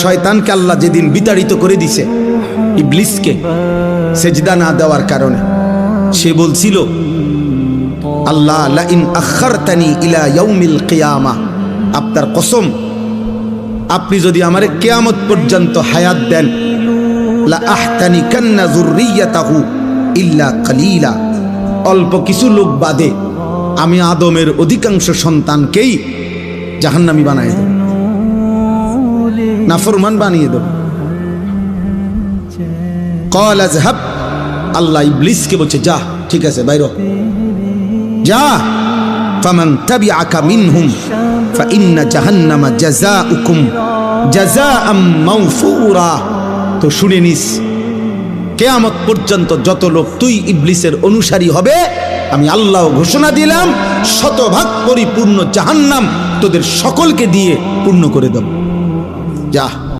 শয়তানকে আল্লাহ যেদিন বিতাড়িত করে দিছে ইবলিসকে সেজদা না দেওয়ার কারণে, সে বলছিল আল্লাহ লা ইন আখারতানি ইলা ইয়াউমিল কিয়ামা, আপনার কসম আপনি যদি আমারে কিয়ামত পর্যন্ত হায়াত দেন, লা আহতানি কান্না যুররিয়াতাহু ইল্লা কালিলা, অল্প কিছু লোক বাদে আমি আদমের অধিকাংশ সন্তানকেই জাহান্নামী বানাই দেব, নাফরমান বানিয়ে দেব। ক্বাল আযহাব, আল্লাহ ইবলিসকে বলছে যা, ঠিক আছে বাইর হ, যা। ফামান তাবিআকা মিনহুম ফাইন্না জাহান্নামা জাযাউকুম জাযাআম মাওফুরা। তো শুনে নিস, কিয়ামত পর্যন্ত যত লোক তুই ইবলিসের অনুসারী হবে, আমি আল্লাহ ঘোষণা দিলাম শতভাগ পরিপূর্ণ জাহান্নাম তোদের সকলকে দিয়ে পূর্ণ করে দেব। যা।